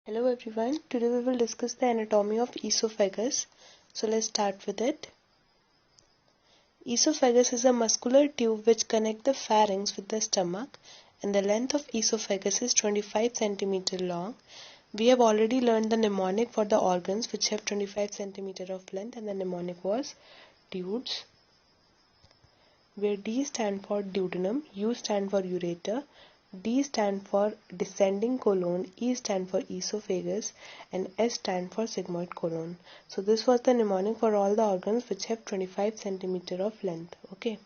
Hello everyone, today we will discuss the anatomy of esophagus. So let's start with it. Esophagus is a muscular tube which connects the pharynx with the stomach, and the length of esophagus is 25 centimeter long. We have already learned the mnemonic for the organs which have 25 centimeter of length, and the mnemonic was DUDES, where D stand for duodenum, U stand for ureter, D stand for descending colon, E stand for esophagus, and S stand for sigmoid colon. So this was the mnemonic for all the organs which have 25 centimeter of length. Okay.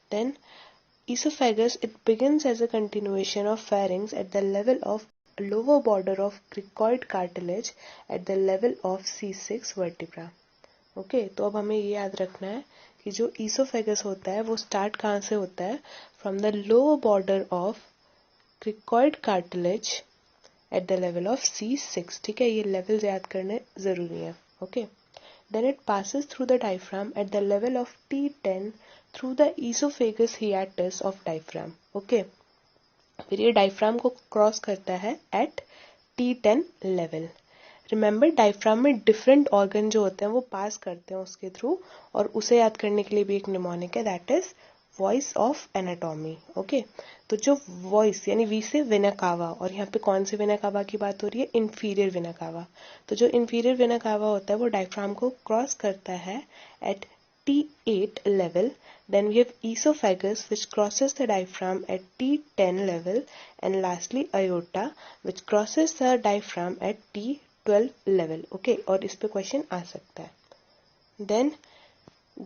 Then esophagus, it begins as a continuation of pharynx at the level of lower border of cricoid cartilage at the level of C6 vertebra. Okay तो अब हमें ये याद रखना है कि जो esophagus होता है वो स्टार्ट कहाँ से होता है, from the lower border of cricoid cartilage at the level of C6. ठीक है, ये levels याद करने जरूरी है. Okay, then it passes through the diaphragm at the level of T10 through the esophagus hiatus of diaphragm. Okay, फिर ये diaphragm को क्रॉस करता है at T10 level. Remember diaphragm में डिफरेंट ऑर्गन जो होते हैं वो पास करते हैं उसके थ्रू, और उसे याद करने के लिए भी एक निमोनिक है, that is voice of anatomy. Okay, तो जो वॉइस यानी वी से वेना कावा, और यहाँ पे कौन से वेना कावा की बात हो रही है, इंफीरियर वेना कावा. तो जो इंफीरियर वेना कावा होता है वो डायफ्राम को क्रॉस करता है eight T8 level. Then we have esophagus which crosses the diaphragm at T10 level, and lastly aorta which crosses the diaphragm at T12 level. Okay, और इस पे क्वेश्चन आ सकता है. Then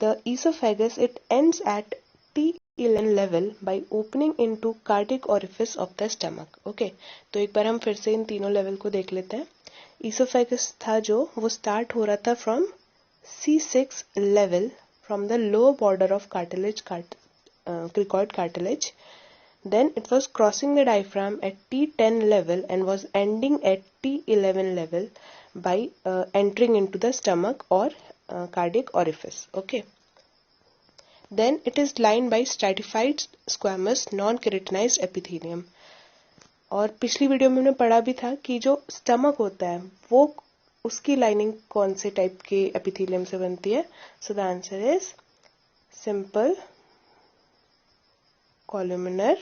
the esophagus, it ends at T11 level by opening into cardiac orifice of the stomach. Okay, तो एक बार हम फिर से इन तीनों लेवल को देख लेते हैं. esophagus था जो वो स्टार्ट हो रहा था from C6 level, from the lower border of cricoid cartilage. Then it was crossing the diaphragm at T10 level and was ending at T11 level by entering into the stomach or cardiac orifice. Okay. Then it is lined by stratified squamous non-keratinized epithelium. और पिछली video में हमने पढ़ा भी था कि जो stomach होता है वो उसकी लाइनिंग कौन से टाइप के एपिथेलियम से बनती है. So the answer is simple columnar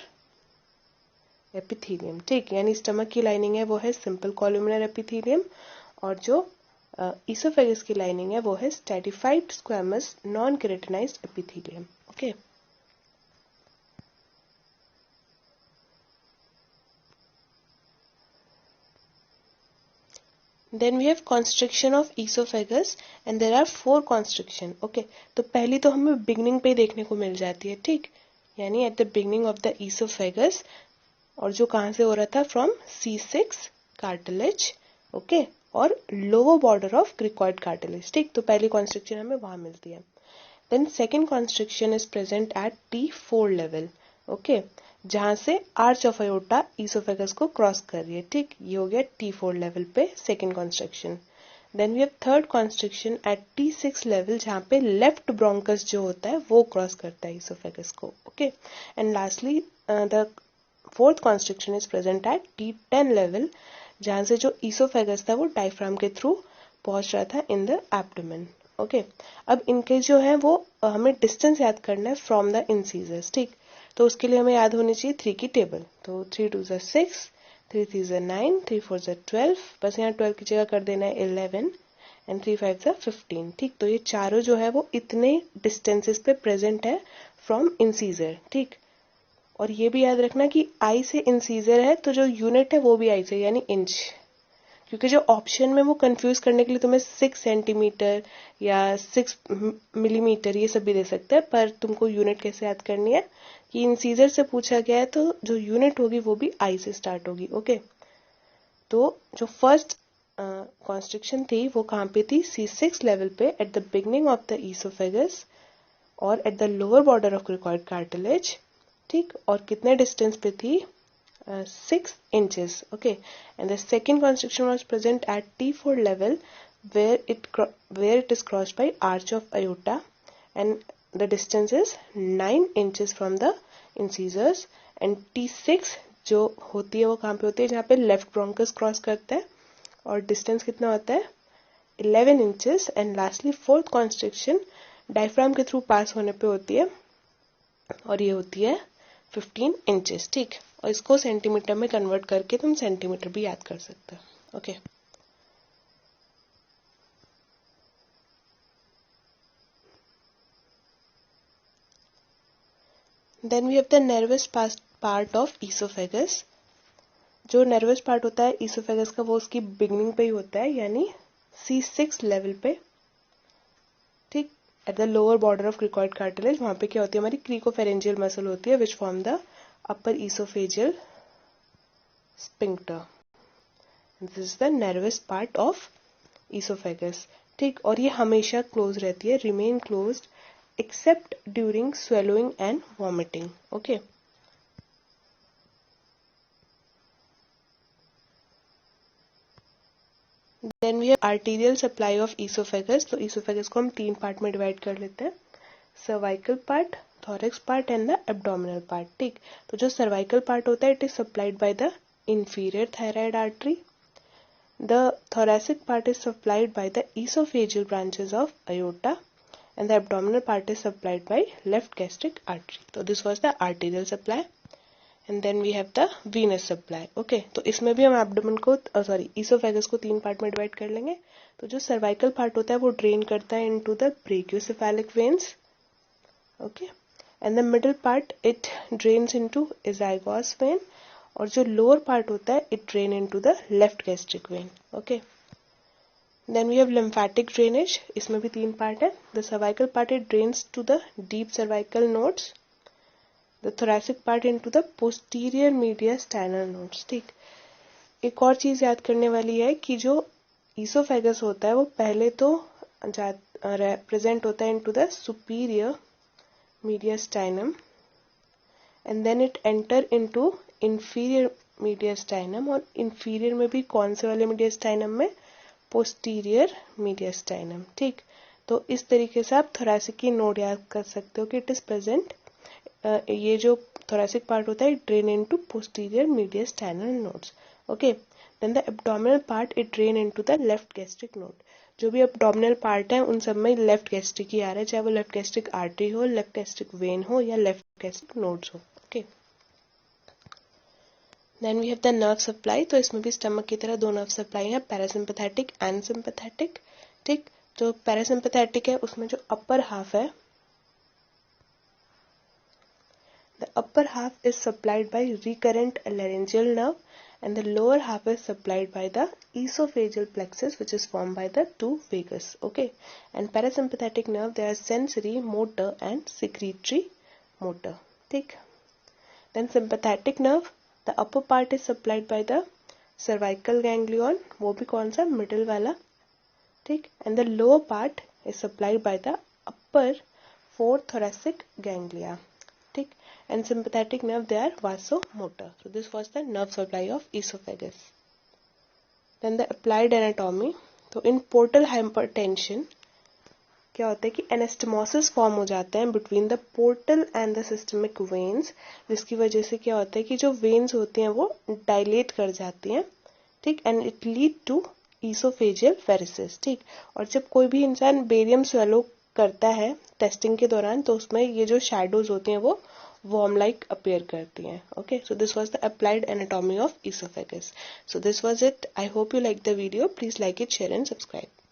epithelium. ठीक, यानी स्टमक की लाइनिंग है वो है सिंपल कॉलुमिनर एपिथेलियम, और जो इसोफेगस की लाइनिंग है वो है stratified squamous non keratinized epithelium. Okay, Then we have constriction of esophagus, and there are 4 constriction. Okay, तो पहली तो हमें बिगनिंग पे देखने को मिल जाती है. ठीक, यानी at the beginning of the esophagus, और जो कहाँ से हो रहा था, फ्रॉम C6 कार्टिलेज. ओके, और lower border of cricoid cartilage. ठीक, तो पहली कॉन्स्ट्रिक्शन हमें वहां मिलती है. Then second constriction is present at T4 level. Okay, जहां से आर्च ऑफ अयोर्टा इसोफेगस को क्रॉस कर रही है. ठीक, ये हो गया T4 लेवल पे second construction. Then we have third construction at T6 level, जहां पे लेफ्ट ब्रोंकस जो होता है वो क्रॉस करता है इसोफेगस को. Okay, and lastly the fourth construction is present eight T10 level, जहां से जो इसोफेगस था वो डायफ्राम के थ्रू पहुंच रहा था इन द एब्डोमेन. ओके, अब इनके जो है वो हमें डिस्टेंस याद करना है फ्रॉम द इंसीजर्स. ठीक, तो उसके लिए हमें याद होनी चाहिए 3 की टेबल. तो 3 2 6, 3 3 9, 3 4 12. बस यहाँ 12 की जगह कर देना है 11, एंड 3 5 15. ठीक, तो ये चारों जो है वो इतने डिस्टेंसेस पे प्रेजेंट है फ्रॉम इंसीजर. ठीक, और ये भी याद रखना कि आई से इंसीजर है तो जो यूनिट है वो भी आई से, यानी इंच. क्योंकि जो ऑप्शन में वो कंफ्यूज करने के लिए तुम्हें 6 सेंटीमीटर या 6 मिलीमीटर ये सब भी दे सकते हैं, पर तुमको यूनिट कैसे याद करनी है कि इंसीजर से पूछा गया है तो जो यूनिट होगी वो भी आई से स्टार्ट होगी. ओके, तो जो फर्स्ट कॉन्स्ट्रिक्शन थी वो कहाँ पे थी, C6 लेवल पे at the beginning of the oesophagus और at the lower border of cricoid cartilage. ठीक, और कितने डिस्टेंस पे थी, 6 inches. Okay, and the second constriction was present at T4 level, where it is crossed by arch of aorta, and the distance is 9 inches from the incisors. And T6 जो होती है वो कहाँ पे होती है, जहाँ पे लेफ्ट ब्रोंकस क्रॉस करता है, और डिस्टेंस कितना होता है 11 inches. And lastly fourth constriction diaphragm के थ्रू पास होने पे होती है और ये होती है 15 इंचेस। ठीक, और इसको सेंटीमीटर में कन्वर्ट करके तुम सेंटीमीटर भी याद कर सकते हो। Okay, then we have the nervous part of oesophagus. जो नर्वस पार्ट होता है ईसोफेगस का वो उसकी बिगनिंग पे ही होता है, यानी C6 लेवल पे। ठीक, eight the lower border of cricoid cartilage, वहां पे क्या होती है हमारी क्रिकोफेरेंजियल मसल होती है which form the upper oesophageal sphincter. This is the nervous part of oesophagus. ठीक, और ये हमेशा क्लोज रहती है, remain closed except during swallowing and vomiting. Okay, then we have arterial supply of oesophagus. तो ईसोफेगस को हम 3 पार्ट में डिवाइड कर लेते हैं, cervical part, thorax part and the abdominal part. ठीक, तो जो सर्वाइकल पार्ट होता है it is supplied by the inferior thyroid artery. The thoracic part is supplied by the esophageal branches of aorta and the abdominal part is supplied by left gastric artery. So this was the arterial supply and then we have the venous supply. Okay, तो इसमें भी हम abdomen को esophagus को 3 part में divide कर लेंगे। तो जो सर्वाइकल पार्ट होता है वो ड्रेन करता है into the brachiocephalic veins. Okay, and the middle part it drains into azygos vein और जो लोअर पार्ट होता है it drain into the left gastric vein. Okay, then we have lymphatic drainage. इसमें भी 3 पार्ट है। The cervical part it drains to the deep cervical nodes, the thoracic part into the posterior mediastinal nodes. ठीक, एक और चीज याद करने वाली है कि जो ईसोफेगस होता है वो पहले तो प्रेजेंट होता है into the superior mediastinum and then it enter into inferior mediastinum. और इंफीरियर में भी कौन से वाले मीडियस्टाइनम में, पोस्टीरियर मीडियस्टाइनम। ठीक, तो इस तरीके से आप थोरैसिक की नोड याद कर सकते हो कि इट इज प्रेजेंट, ये जो थोरैसिक पार्ट होता है drain into posterior mediastinal nodes. Okay, then the abdominal part it drain into the left gastric node. जो भी एब्डोमिनल पार्ट है उन सब में लेफ्ट गैस्ट्रिक ही आ रहा है, चाहे वो लेफ्ट गैस्ट्रिक आर्टरी हो, लेफ्ट गैस्ट्रिक वेन हो या लेफ्ट गैस्ट्रिक नोड्स हो। Okay, then we have the nerve supply. तो इसमें भी स्टमक की तरह 2 नर्व सप्लाई है, पैरासिम्पैथेटिक एंड सिंपैथेटिक। ठीक, जो पैरासिम्पैथेटिक है उसमें जो अपर हाफ है, the upper half is supplied by recurrent laryngeal nerve and the lower half is supplied by the esophageal plexus which is formed by the 2 vagus. Okay, and parasympathetic nerve they are sensory, motor and secretory motor. ठीक, then sympathetic nerve, the upper part is supplied by the cervical ganglion, वो भी कौन सा, middle वाला। ठीक, and the lower part is supplied by the upper 4 thoracic ganglia. ठीक, and sympathetic nerve they are vasomotor. So this was the nerve supply of esophagus. Then the applied anatomy. तो in portal hypertension क्या होता है कि anastomosis form हो जाता है between the portal and the systemic veins, जिसकी वजह से क्या होता है कि जो वेन्स होती हैं वो डायलेट कर जाती हैं। ठीक, and it lead to oesophageal varices. ठीक, और जब कोई भी इंसान बेरियम स्वेलो करता है टेस्टिंग के दौरान तो उसमें ये जो शैडोज होती हैं वो worm like appear करती हैं। Okay, so this was the applied anatomy of esophagus. So this was it. I hope you liked the video. Please like it, share and subscribe.